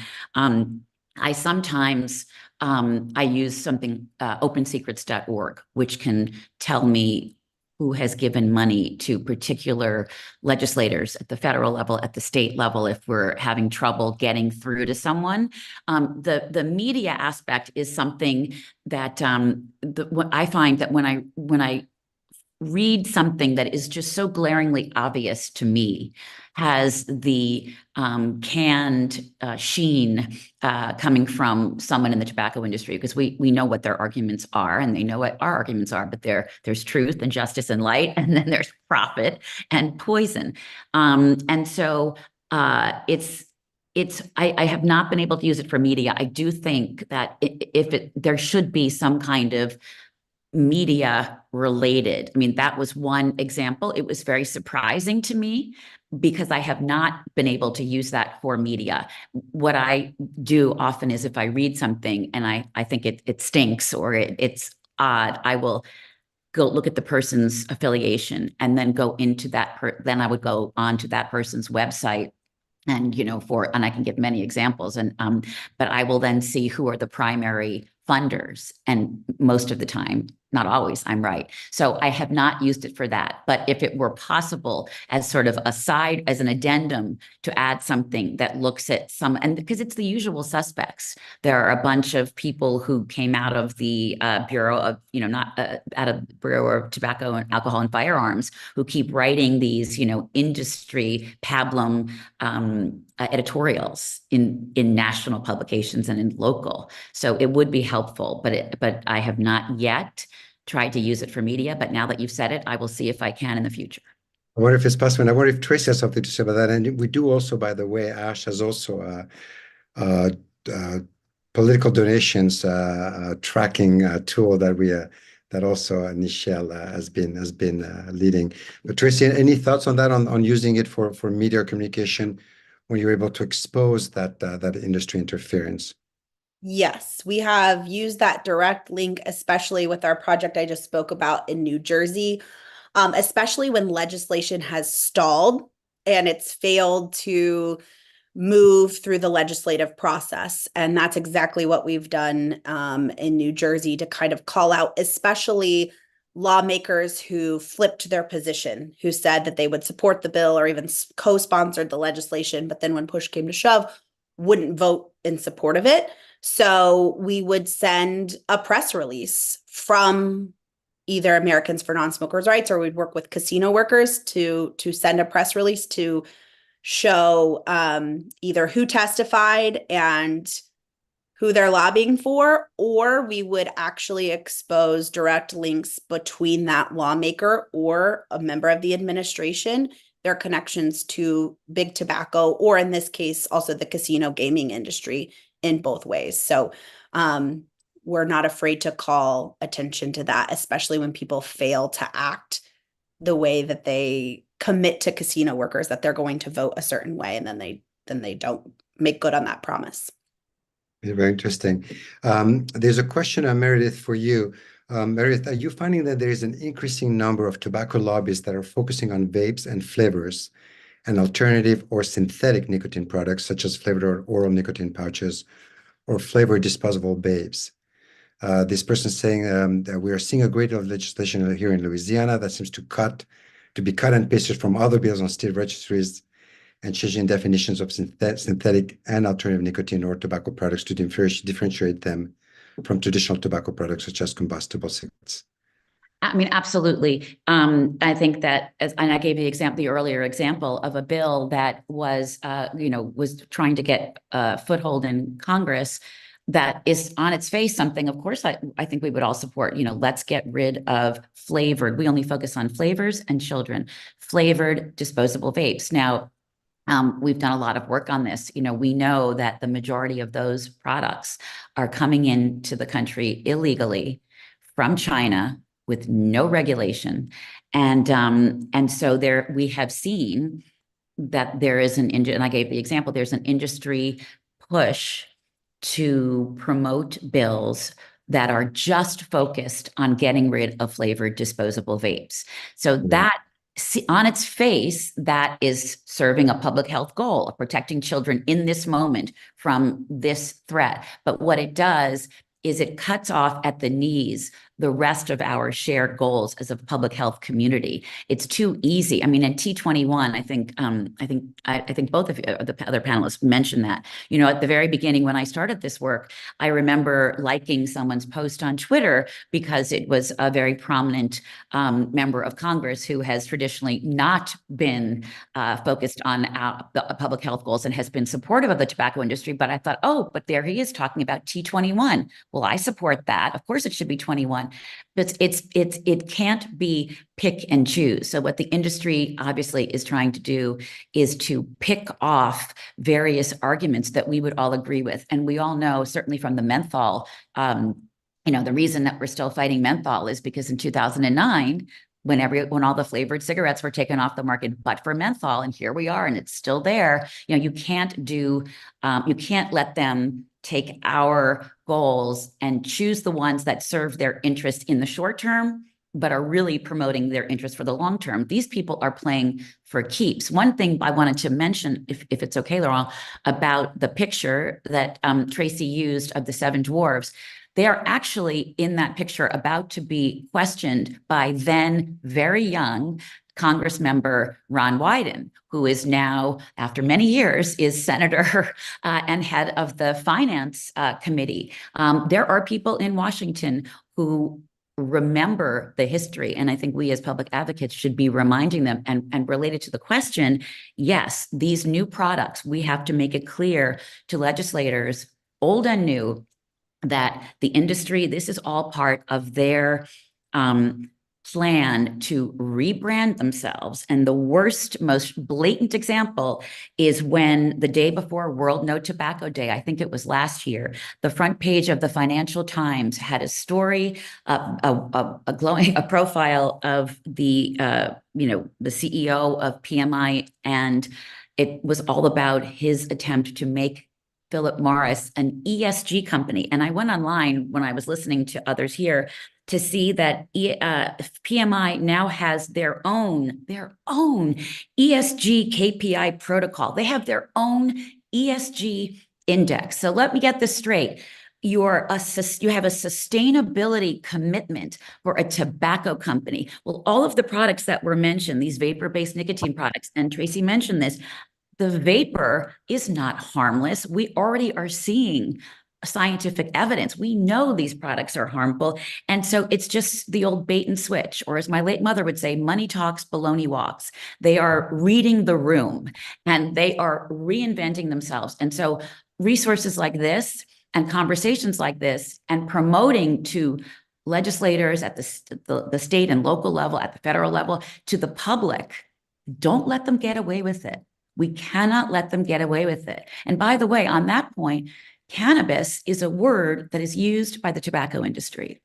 I sometimes I use something, opensecrets.org, which can tell me who has given money to particular legislators at the federal level, at the state level, if we're having trouble getting through to someone. The media aspect is something that I find that when I read something that is just so glaringly obvious to me, has the canned sheen coming from someone in the tobacco industry, because we know what their arguments are and they know what our arguments are, but there's truth and justice and light, and then there's profit and poison. And so I have not been able to use it for media. I do think that there should be some kind of media related. I mean, that was one example. It was very surprising to me because I have not been able to use that for media. What I do often is if I read something and I think it stinks or it's odd, I will go look at the person's affiliation and then go into then I would go onto that person's website. And, and I can give many examples, but I will then see who are the primary funders. And most of the time, not always, I'm right. So I have not used it for that. But if it were possible as sort of as an addendum to add something that looks at and because it's the usual suspects, there are a bunch of people who came out of the Bureau of, not out of the Bureau of Tobacco and Alcohol and Firearms, who keep writing these, industry pablum editorials in national publications and in local. So it would be helpful, but I have not yet tried to use it for media. But now that you've said it, I will see if I can in the future. I wonder if it's possible. And I wonder if Traci has something to say about that. And we do also, by the way, Ash has also political donations tracking tool that also Nichelle has been leading. But Traci, any thoughts on that, on using it for media communication when you're able to expose that industry interference? Yes, we have used that direct link, especially with our project I just spoke about in New Jersey, especially when legislation has stalled and it's failed to move through the legislative process. And that's exactly what we've done in New Jersey to kind of call out, especially lawmakers who flipped their position, who said that they would support the bill or even co-sponsored the legislation, but then when push came to shove, wouldn't vote in support of it. So we would send a press release from either Americans for Nonsmokers Rights, or we'd work with casino workers to send a press release to show either who testified and who they're lobbying for, or we would actually expose direct links between that lawmaker or a member of the administration, their connections to big tobacco, or in this case, also the casino gaming industry in both ways. So we're not afraid to call attention to that, especially when people fail to act the way that they commit to casino workers that they're going to vote a certain way, and then they don't make good on that promise. Very interesting. There's a question, Meredith, for you. Meredith, are you finding that there is an increasing number of tobacco lobbyists that are focusing on vapes and flavors and alternative or synthetic nicotine products, such as flavored or oral nicotine pouches or flavored disposable vapes? This person is saying that we are seeing a great deal of legislation here in Louisiana that seems to be cut and pasted from other bills on state registries and changing definitions of synthetic and alternative nicotine or tobacco products to differentiate them from traditional tobacco products such as combustible cigarettes. I mean, absolutely. I think that, and I gave the earlier example of a bill that was, was trying to get a foothold in Congress that is on its face something, of course, I think we would all support, let's get rid of flavored. We only focus on flavors and children, flavored disposable vapes. Now, we've done a lot of work on this. We know that the majority of those products are coming into the country illegally from China with no regulation. And so we have seen that there is and I gave the example, there's an industry push to promote bills that are just focused on getting rid of flavored disposable vapes. So that, on its face, that is serving a public health goal of protecting children in this moment from this threat. But what it does is it cuts off at the knees the rest of our shared goals as a public health community. It's too easy. I mean, in T21, I think both of you, the other panelists mentioned that. At the very beginning when I started this work, I remember liking someone's post on Twitter because it was a very prominent member of Congress who has traditionally not been focused on the public health goals and has been supportive of the tobacco industry. But I thought, oh, but there he is talking about T21. Well, I support that. Of course, it should be 21. But it can't be pick and choose. So what the industry obviously is trying to do is to pick off various arguments that we would all agree with. And we all know, certainly from the menthol, the reason that we're still fighting menthol is because in 2009, when all the flavored cigarettes were taken off the market, but for menthol, and here we are, and it's still there. You can't let them take our goals and choose the ones that serve their interest in the short term, but are really promoting their interest for the long term. These people are playing for keeps. One thing I wanted to mention, if it's okay, Laurent, about the picture that Traci used of the 7 dwarves. They are actually in that picture about to be questioned by then very young Congress member Ron Wyden, who is now, after many years, is senator and head of the Finance Committee. There are people in Washington who remember the history, and I think we as public advocates should be reminding them. And related to the question, yes, these new products, we have to make it clear to legislators, old and new, that the industry, this is all part of their plan to rebrand themselves. And the worst, most blatant example is when the day before World No Tobacco Day, I think it was last year, the front page of the Financial Times had a story, a profile of the CEO of PMI, and it was all about his attempt to make Philip Morris an ESG company. And I went online when I was listening to others here to see that PMI now has their own ESG KPI protocol. They have their own ESG index. So let me get this straight. You have a sustainability commitment for a tobacco company. Well, all of the products that were mentioned, these vapor-based nicotine products, and Traci mentioned this, the vapor is not harmless. We already are seeing scientific evidence. We know these products are harmful. And so it's just the old bait and switch, or as my late mother would say, money talks, baloney walks. They are reading the room and they are reinventing themselves. And so resources like this and conversations like this and promoting to legislators at the state and local level, at the federal level, to the public, don't let them get away with it. We cannot let them get away with it. And by the way, on that point, cannabis is a word that is used by the tobacco industry.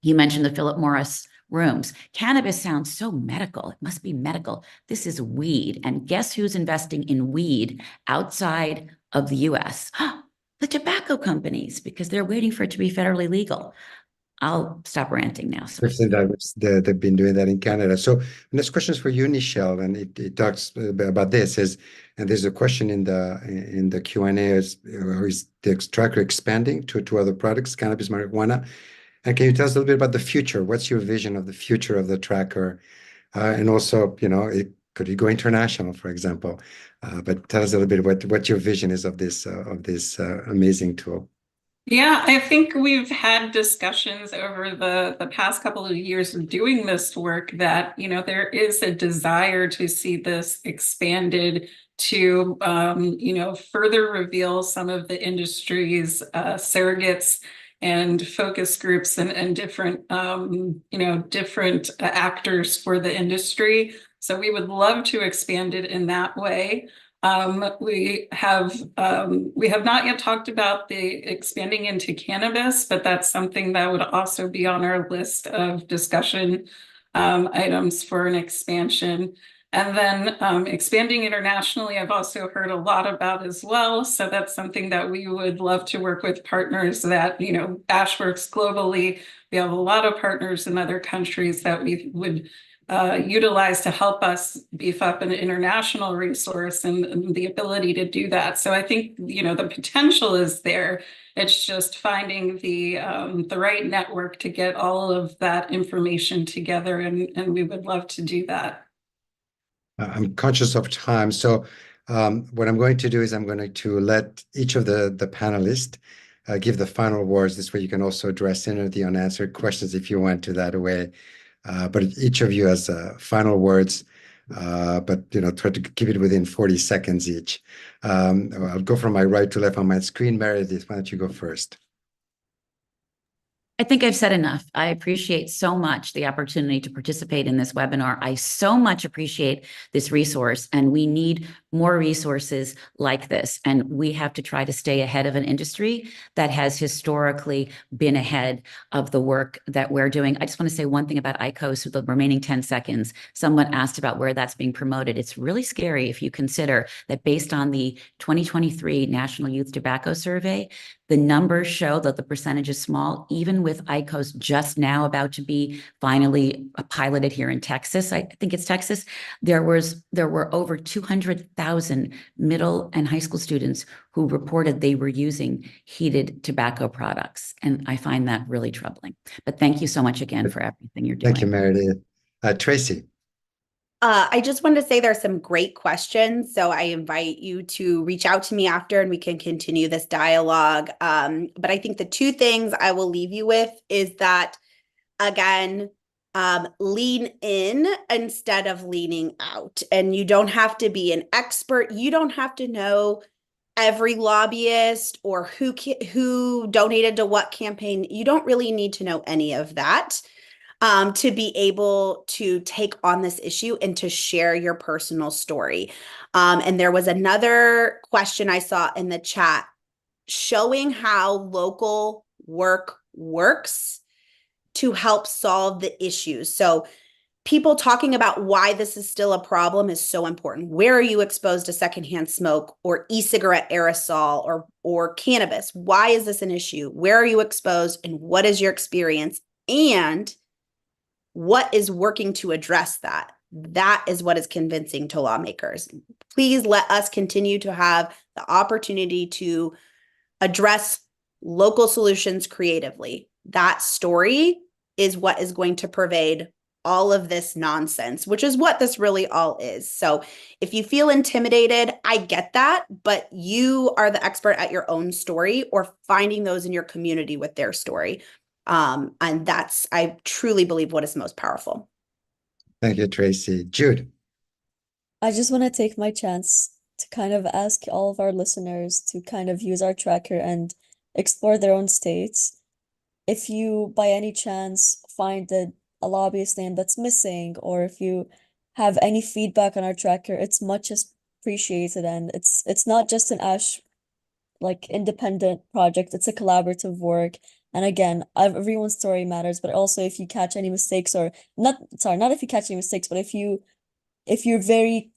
You mentioned the Philip Morris rooms. Cannabis sounds so medical. It must be medical. This is weed. And guess who's investing in weed outside of the US? The tobacco companies, because they're waiting for it to be federally legal. I'll stop ranting now. We've seen that they've been doing that in Canada. So the next question is for you, Nichelle, and it talks about this. And there's a question in the Q&A: is the tracker expanding to other products, cannabis, marijuana? And can you tell us a little bit about the future? What's your vision of the future of the tracker? And also, could you go international, for example? But tell us a little bit what your vision is of this amazing tool. Yeah, I think we've had discussions over the past couple of years of doing this work that, there is a desire to see this expanded to, further reveal some of the industry's surrogates and focus groups and different, different actors for the industry. So we would love to expand it in that way. We have not yet talked about the expanding into cannabis, but that's something that would also be on our list of discussion items for an expansion. And then expanding internationally, I've also heard a lot about as well. So that's something that we would love to work with partners that, ASH works globally. We have a lot of partners in other countries that we would utilize to help us beef up an international resource and the ability to do that. So I think, the potential is there. It's just finding the right network to get all of that information together, and we would love to do that. I'm conscious of time. So what I'm going to do is I'm going to let each of the panelists give the final words. This way you can also address any of the unanswered questions if you want to that way. But each of you has final words, but try to keep it within 40 seconds each. I'll go from my right to left on my screen. Meredith, why don't you go first? I think I've said enough. I appreciate so much the opportunity to participate in this webinar. I so much appreciate this resource, and we need more resources like this. And we have to try to stay ahead of an industry that has historically been ahead of the work that we're doing. I just want to say one thing about IQOS with the remaining 10 seconds. Someone asked about where that's being promoted. It's really scary if you consider that based on the 2023 National Youth Tobacco Survey, the numbers show that the percentage is small, even with IQOS just now about to be finally piloted here in Texas. I think it's Texas. There were over 200,000 middle and high school students who reported they were using heated tobacco products. And I find that really troubling. But thank you so much again for everything you're doing. Thank you, Meredith. Traci. I just wanted to say there's some great questions. So I invite you to reach out to me after and we can continue this dialogue. But I think the two things I will leave you with is that, again, lean in instead of leaning out. And you don't have to be an expert. You don't have to know every lobbyist or who donated to what campaign. You don't really need to know any of that. To be able to take on this issue and to share your personal story. And there was another question I saw in the chat showing how local work works to help solve the issues. So people talking about why this is still a problem is so important. Where are you exposed to secondhand smoke or e-cigarette aerosol or cannabis? Why is this an issue? Where are you exposed and what is your experience? And what is working to address that? That is what is convincing to lawmakers. Please let us continue to have the opportunity to address local solutions creatively. That story is what is going to pervade all of this nonsense, which is what this really all is. So if you feel intimidated, I get that, but you are the expert at your own story or finding those in your community with their story. And that's, I truly believe, what is most powerful. Thank you, Traci. Jude. I just want to take my chance to kind of ask all of our listeners to kind of use our tracker and explore their own states. If you, by any chance, find a lobbyist name that's missing, or if you have any feedback on our tracker, it's much appreciated. And it's not just an independent project, it's a collaborative work. And again, everyone's story matters, but also if you catch any mistakes, or not if you catch any mistakes, but if you're very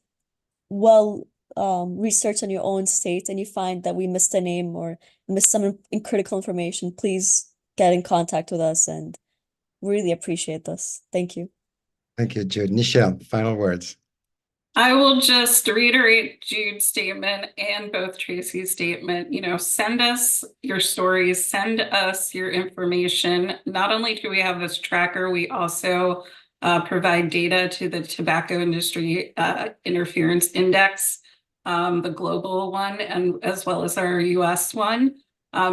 well researched on your own state and you find that we missed a name or missed some critical information, please get in contact with us, and really appreciate this. Thank you. Thank you, Jude. Nichelle, final words. I will just reiterate Jude's statement and both Traci's statement. Send us your stories, send us your information. Not only do we have this tracker, we also provide data to the Tobacco Industry Interference Index, the global one, and as well as our US one.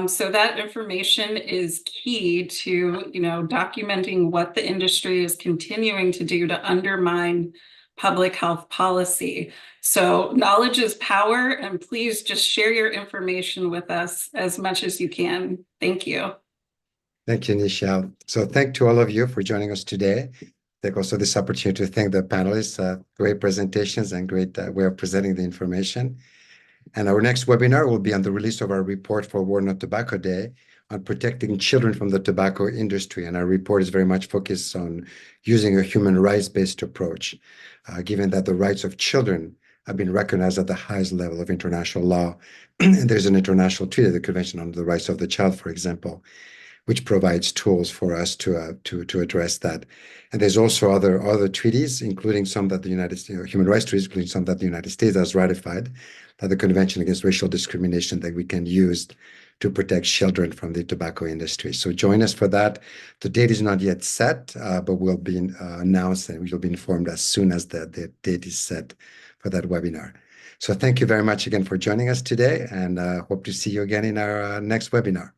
So that information is key to, documenting what the industry is continuing to do to undermine public health policy. So knowledge is power, and please just share your information with us as much as you can. Thank you. Thank you, Nichelle. So thank to all of you for joining us today. Take also this opportunity to thank the panelists, great presentations and great way of presenting the information. And our next webinar will be on the release of our report for War Not Tobacco Day on protecting children from the tobacco industry. And our report is very much focused on using a human rights-based approach, given that the rights of children have been recognized at the highest level of international law. And there's an international treaty, the Convention on the Rights of the Child, for example, which provides tools for us to address that. And there's also other treaties, including some that the United States, human rights treaties, including some that the United States has ratified, like the Convention Against Racial Discrimination, that we can use to protect children from the tobacco industry. So join us for that. The date is not yet set, but will be announced, and you'll be informed as soon as the date is set for that webinar. So thank you very much again for joining us today, and hope to see you again in our next webinar.